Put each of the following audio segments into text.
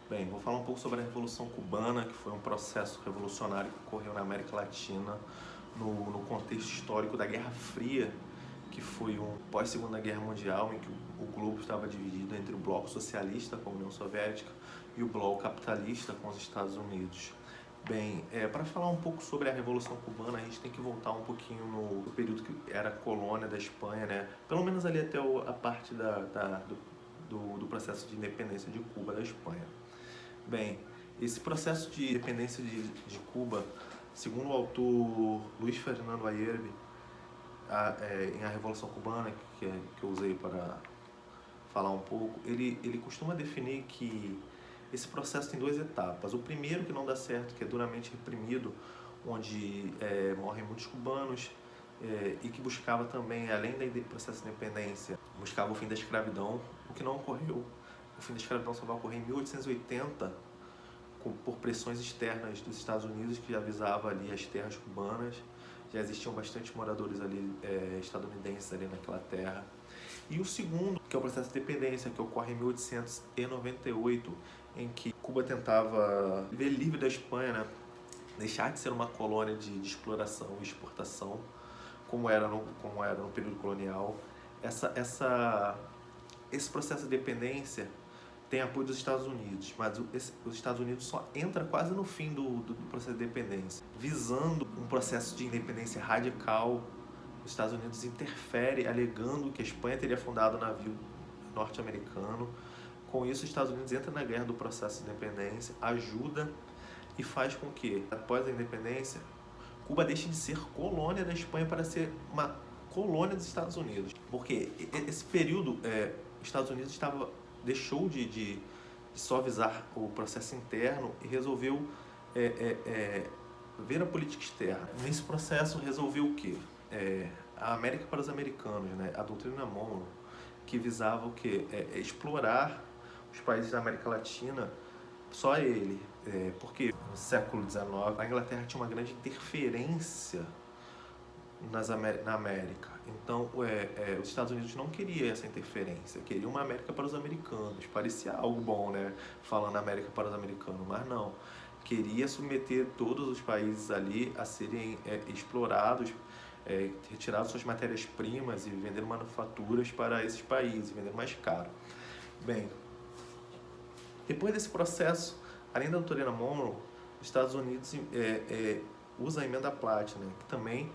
Bem, vou falar um pouco sobre a Revolução Cubana, que foi um processo revolucionário que ocorreu na América Latina no contexto histórico da Guerra Fria, que foi um pós-Segunda Guerra Mundial, em que o globo estava dividido entre o bloco socialista com a União Soviética e o bloco capitalista com os Estados Unidos. Bem, para falar um pouco sobre a Revolução Cubana, a gente tem que voltar um pouquinho no período que era colônia da Espanha, né? Pelo menos ali até a parte do processo de independência de Cuba da Espanha. Bem, esse processo de independência de Cuba, segundo o autor Luiz Fernando Ayerbe, em A Revolução Cubana, que eu usei para falar um pouco, ele costuma definir que esse processo tem duas etapas. O primeiro, que não dá certo, que é duramente reprimido, onde morrem muitos cubanos, e que buscava também, além do processo de independência, buscava o fim da escravidão, o que não ocorreu. O fim da escravidão só vai ocorrer em 1880, por pressões externas dos Estados Unidos, que avisava ali as terras cubanas. Já existiam bastante moradores ali, estadunidenses ali naquela terra. E o segundo, que é o processo de independência, que ocorre em 1898, em que Cuba tentava viver livre da Espanha, né? Deixar de ser uma colônia de exploração e exportação, como era no período colonial. Esse processo de independência tem apoio dos Estados Unidos, mas os Estados Unidos só entra quase no fim do processo de independência, visando um processo de independência radical. Os Estados Unidos interfere, alegando que a Espanha teria fundado o navio norte-americano. Com isso, os Estados Unidos entram na guerra do processo de independência, ajuda e faz com que, após a independência, Cuba deixe de ser colônia da Espanha para ser uma colônia dos Estados Unidos. Porque esse período, os Estados Unidos deixou de suavizar o processo interno e resolveu ver a política externa. Nesse processo, resolveu o quê? A América para os americanos, né? A doutrina Monroe, que visava o quê? Explorar os países da América Latina, só ele. Porque no século XIX, a Inglaterra tinha uma grande interferência na América. Então, os Estados Unidos não queriam essa interferência, queriam uma América para os americanos. Parecia algo bom, né? Falando América para os americanos, mas não. Queria submeter todos os países ali a serem explorados, retirar suas matérias-primas e vender manufaturas para esses países, vender mais caro. Bem, depois desse processo, além da doutrina Monroe, os Estados Unidos usa a emenda Platt, né, que também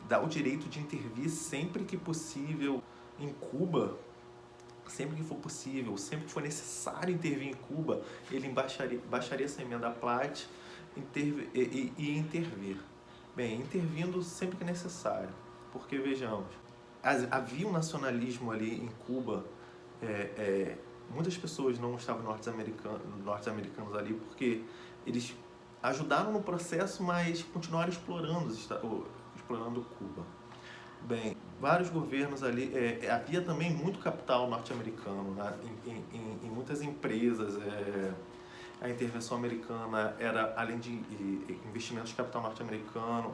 dá o direito de intervir sempre que possível em Cuba, sempre que for possível, sempre que for necessário intervir em Cuba, ele baixaria essa emenda Platt e intervir. Bem, intervindo sempre que necessário, porque vejamos, havia um nacionalismo ali em Cuba. Muitas pessoas não estavam norte-americanos ali porque eles ajudaram no processo, mas continuaram explorando Cuba. Bem, vários governos ali, havia também muito capital norte-americano, né? Em muitas empresas. A intervenção americana era, além de investimentos de capital norte-americano,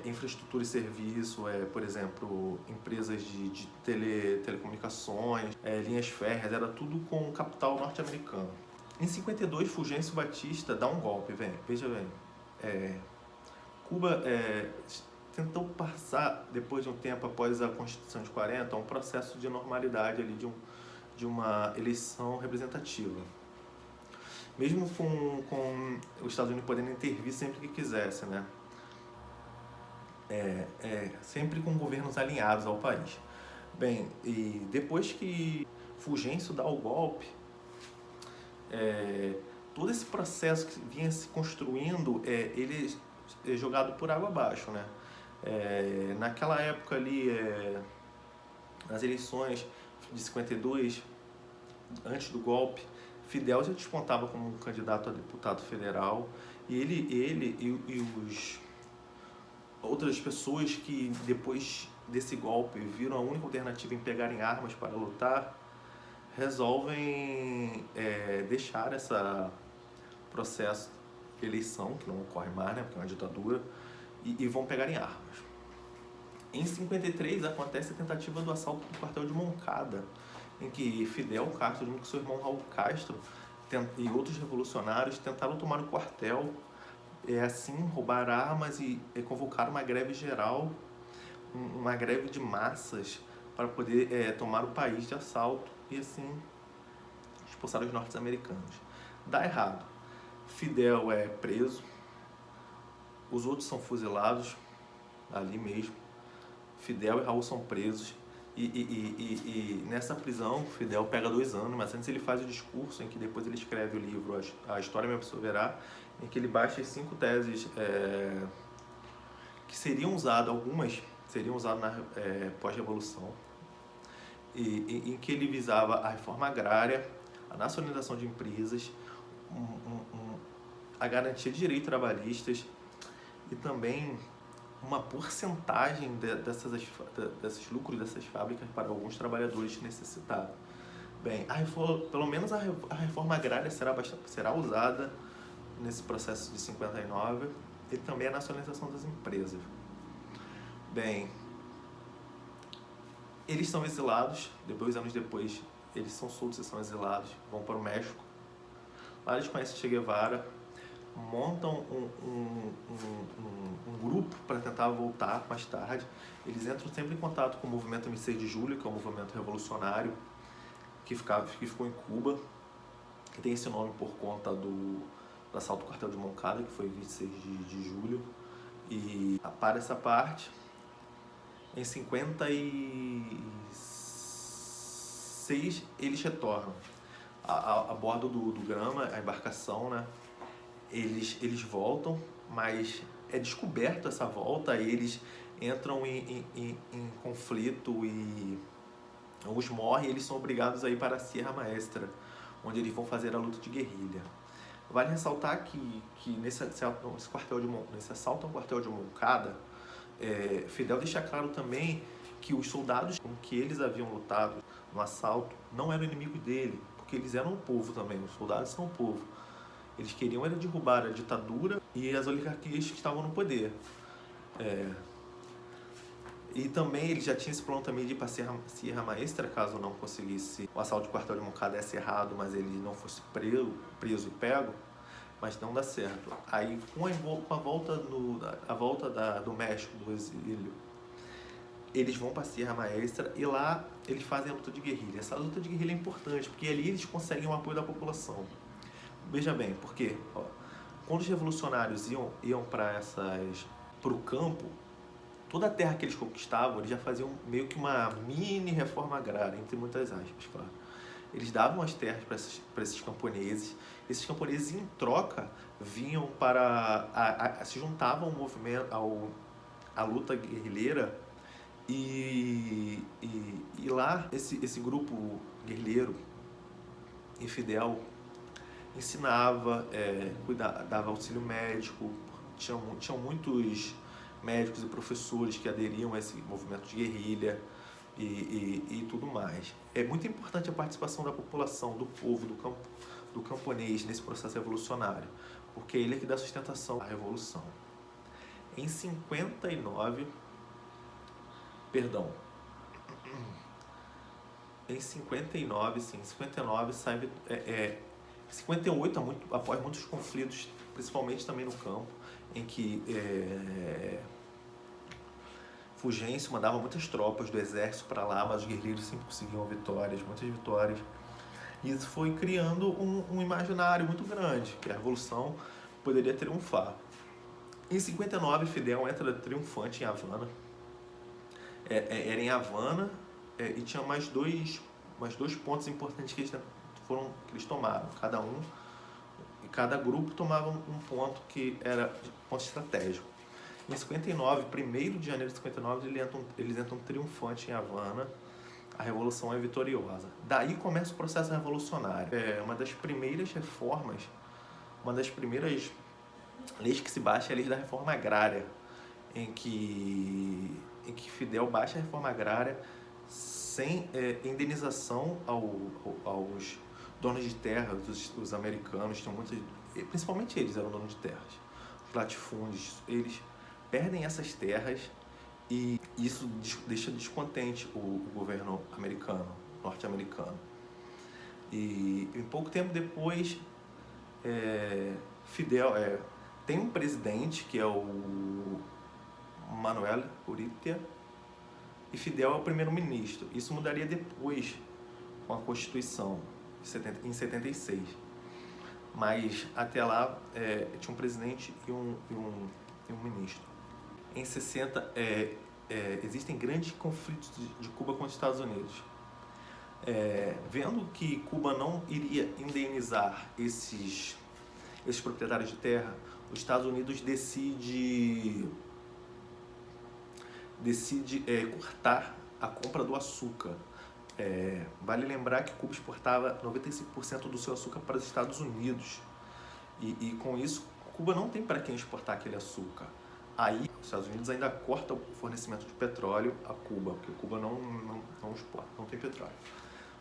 infraestrutura e serviço, por exemplo, empresas de telecomunicações, linhas férreas, era tudo com capital norte-americano. Em 52, Fulgêncio Batista dá um golpe, veja bem. Cuba tentou passar, depois de um tempo após a Constituição de 40, um processo de normalidade ali, de uma eleição representativa. Mesmo com os Estados Unidos podendo intervir sempre que quisesse, né? Sempre com governos alinhados ao país. Bem, e depois que Fulgêncio dá o golpe, todo esse processo que vinha se construindo, ele é jogado por água abaixo, né? Naquela época ali, nas eleições de 52, antes do golpe, Fidel já despontava como um candidato a deputado federal, e ele e outras pessoas que depois desse golpe viram a única alternativa em pegarem armas para lutar, resolvem deixar esse processo de eleição, que não ocorre mais, né, porque é uma ditadura, e vão pegar em armas. Em 53 acontece a tentativa do assalto do quartel de Moncada, em que Fidel Castro, junto com seu irmão Raul Castro, e outros revolucionários tentaram tomar o quartel, assim, roubar armas e convocar uma greve geral, uma greve de massas para poder tomar o país de assalto e assim expulsar os norte-americanos. Dá errado. Fidel é preso, os outros são fuzilados ali mesmo. Fidel e Raul são presos e nessa prisão Fidel pega 2 anos, mas antes ele faz o discurso em que depois ele escreve o livro A História Me Absolverá, em que ele baixa as 5 teses que seriam usadas, algumas seriam usadas na pós-revolução, em que ele visava a reforma agrária, a nacionalização de empresas, a garantia de direitos trabalhistas e também uma porcentagem desses lucros dessas fábricas para alguns trabalhadores necessitados. Bem, pelo menos a reforma agrária será usada nesse processo de 59 e também a nacionalização das empresas. Bem, eles são exilados, 2 anos depois eles são soltos e são exilados, vão para o México. Lá eles conhecem Che Guevara, montam um grupo para tentar voltar mais tarde. Eles entram sempre em contato com o movimento 26 de Julho, que é um movimento revolucionário que ficou em Cuba, que tem esse nome por conta do assalto ao quartel de Moncada, que foi em 26 de julho. E para essa parte, em 56 eles retornam a bordo do Grama, a embarcação, né? Eles voltam, mas é descoberto essa volta, eles entram em conflito e alguns morrem e eles são obrigados a ir para a Sierra Maestra, onde eles vão fazer a luta de guerrilha. Vale ressaltar que nesse assalto ao quartel de Moncada, Fidel deixa claro também que os soldados com que eles haviam lutado no assalto não eram inimigos dele, porque eles eram o povo também, os soldados são o povo. Eles queriam era derrubar a ditadura e as oligarquias que estavam no poder. E também ele já tinha esse plano também de ir para Sierra Maestra, caso não conseguisse o assalto de quartel de Moncada desse errado, mas ele não fosse preso e pego, mas não dá certo. Aí com a volta do México, do exílio, eles vão para Sierra Maestra e lá eles fazem a luta de guerrilha. Essa luta de guerrilha é importante, porque ali eles conseguem o apoio da população. Veja bem, porque quando os revolucionários iam para o campo, toda a terra que eles conquistavam, eles já faziam meio que uma mini reforma agrária, entre muitas aspas, claro. Eles davam as terras para esses camponeses. Esses camponeses, em troca, vinham se juntavam ao movimento, à luta guerrilheira, e lá esse grupo guerrilheiro e Fidel ensinava, dava auxílio médico, tinham muitos médicos e professores que aderiam a esse movimento de guerrilha e tudo mais. É muito importante a participação da população, do povo, do camponês nesse processo revolucionário, porque ele é que dá sustentação à revolução. Em 59 sai 58, após muitos conflitos, principalmente também no campo, em que Fulgêncio mandava muitas tropas do exército para lá, mas os guerrilheiros sempre conseguiam muitas vitórias. E isso foi criando um imaginário muito grande, que a revolução poderia triunfar. Em 59, Fidel entra triunfante em Havana. Era em Havana e tinha mais dois pontos importantes que eles tomaram. Cada grupo tomava um ponto que era ponto estratégico. Em 59, 1º de janeiro de 59, eles entram triunfantes em Havana. A revolução é vitoriosa. Daí começa o processo revolucionário. Uma das primeiras reformas, uma das primeiras leis que se baixa é a lei da reforma agrária, em que Fidel baixa a reforma agrária sem indenização aos donos de terra, os americanos, principalmente eles eram donos de terras, os latifúndios, eles perdem essas terras e isso deixa descontente o governo norte-americano. E pouco tempo depois Fidel tem um presidente que é o Manuel Urrutia, e Fidel é o primeiro-ministro. Isso mudaria depois com a Constituição, em 76. Mas até lá tinha um presidente e um ministro. Em 60, existem grandes conflitos de Cuba com os Estados Unidos. Vendo que Cuba não iria indenizar esses proprietários de terra, os Estados Unidos decide cortar a compra do açúcar. Vale lembrar que Cuba exportava 95% do seu açúcar para os Estados Unidos. E com isso, Cuba não tem para quem exportar aquele açúcar. Aí, os Estados Unidos ainda cortam o fornecimento de petróleo a Cuba, porque Cuba não exporta, não tem petróleo.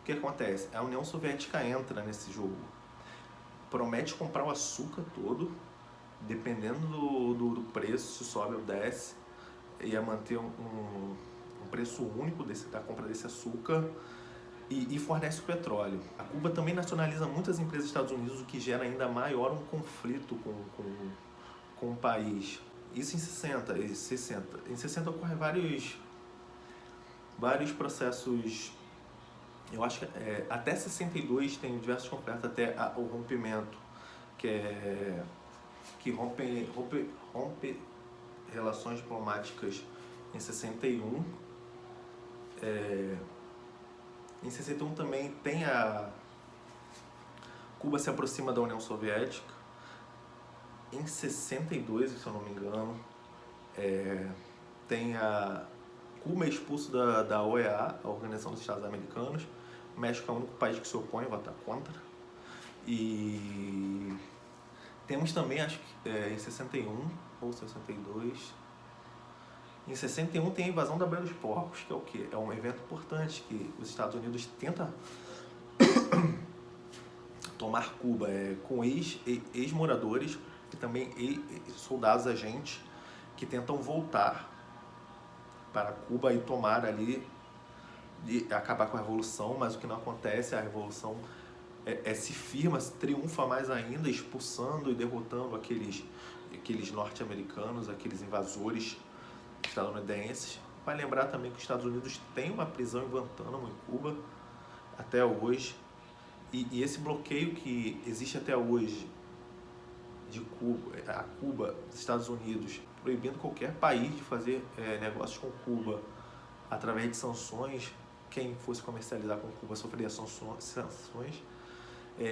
O que acontece? A União Soviética entra nesse jogo. Promete comprar o açúcar todo, dependendo do preço, se sobe ou desce, ia manter um preço único da compra desse açúcar e fornece o petróleo. A Cuba também nacionaliza muitas empresas dos Estados Unidos, o que gera ainda maior um conflito com o país. Isso em 60. Em 60 ocorrem vários processos. Eu acho que até 62 tem diversos conflitos, até o rompimento, que rompe relações diplomáticas em 61. Em 61 também tem Cuba se aproxima da União Soviética. Em 62, se eu não me engano, Cuba é expulso da OEA, a Organização dos Estados Americanos. O México é o único país que se opõe, vota contra. E temos também, acho que em 61 ou 62... Em 61 tem a invasão da Baía dos Porcos, que é o quê? É um evento importante que os Estados Unidos tentam tomar Cuba com ex-moradores e também soldados agentes que tentam voltar para Cuba e tomar ali e acabar com a Revolução, mas o que não acontece, a Revolução se firma, se triunfa mais ainda, expulsando e derrotando aqueles norte-americanos, aqueles invasores estadunidenses. Vai lembrar também que os Estados Unidos têm uma prisão em Guantánamo, em Cuba, até hoje. E esse bloqueio que existe até hoje de Cuba, dos Estados Unidos, proibindo qualquer país de fazer negócios com Cuba através de sanções. Quem fosse comercializar com Cuba sofreria sanções.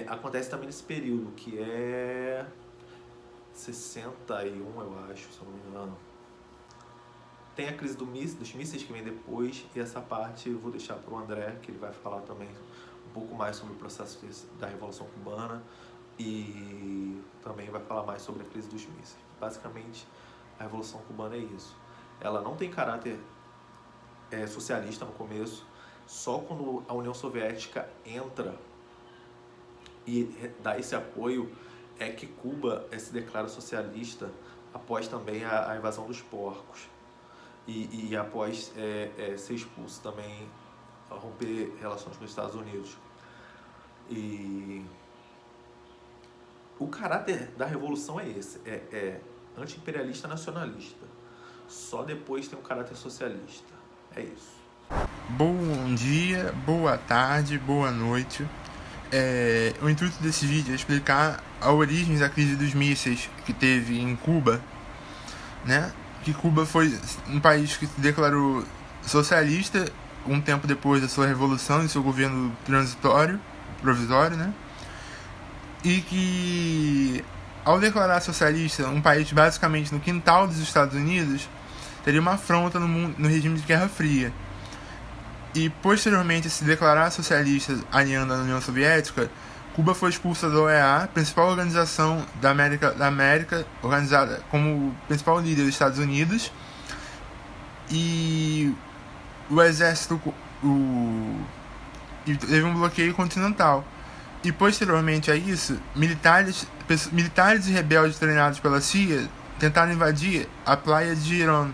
Acontece também nesse período, que é 61, eu acho, se eu não me engano. Tem a crise dos mísseis que vem depois, e essa parte eu vou deixar para o André, que ele vai falar também um pouco mais sobre o processo da Revolução Cubana e também vai falar mais sobre a crise dos mísseis. Basicamente, a Revolução Cubana é isso. Ela não tem caráter socialista no começo, só quando a União Soviética entra e dá esse apoio é que Cuba se declara socialista após também a invasão dos porcos. E após ser expulso também, a romper relações com os Estados Unidos. E o caráter da revolução é esse, anti-imperialista nacionalista. Só depois tem um caráter socialista. É isso. Bom dia, boa tarde, boa noite. O intuito desse vídeo é explicar a origem da crise dos mísseis que teve em Cuba, né? Que Cuba foi um país que se declarou socialista um tempo depois da sua revolução e seu governo provisório, né? E que, ao declarar socialista, um país basicamente no quintal dos Estados Unidos, teria uma afronta no regime de Guerra Fria. E, posteriormente a se declarar socialista alinhando a União Soviética, Cuba foi expulsa da OEA, principal organização da América, organizada como principal líder dos Estados Unidos, e o exército e teve um bloqueio continental. E posteriormente a isso, militares e rebeldes treinados pela CIA tentaram invadir a Playa de Girón,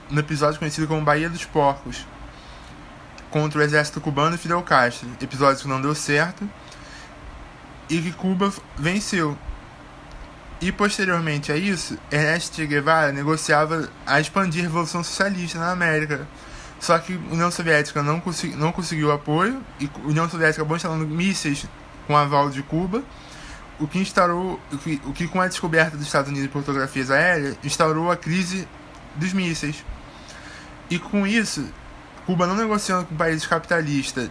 no episódio conhecido como Baía dos Porcos, contra o exército cubano e Fidel Castro, episódio que não deu certo, e que Cuba venceu. E posteriormente a isso, Ernesto Che Guevara negociava a expandir a Revolução Socialista na América. Só que a União Soviética não conseguiu apoio, e a União Soviética acabou instalando mísseis com aval de Cuba, o que com a descoberta dos Estados Unidos por fotografias aéreas, instaurou a crise dos mísseis. E com isso, Cuba não negociando com países capitalistas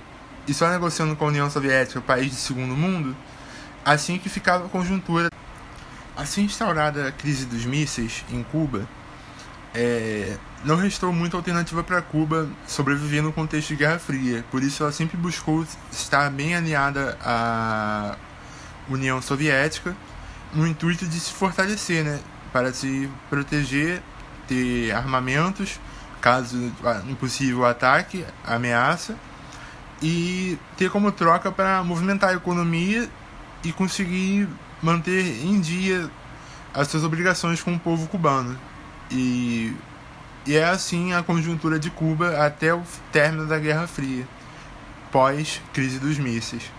e só negociando com a União Soviética, país de segundo mundo, assim que ficava a conjuntura. Assim instaurada a crise dos mísseis em Cuba, não restou muita alternativa para Cuba sobreviver no contexto de Guerra Fria. Por isso ela sempre buscou estar bem alinhada à União Soviética, no intuito de se fortalecer, né, para se proteger, ter armamentos, caso impossível ataque, ameaça, e ter como troca para movimentar a economia e conseguir manter em dia as suas obrigações com o povo cubano. E é assim a conjuntura de Cuba até o término da Guerra Fria, pós-crise dos mísseis.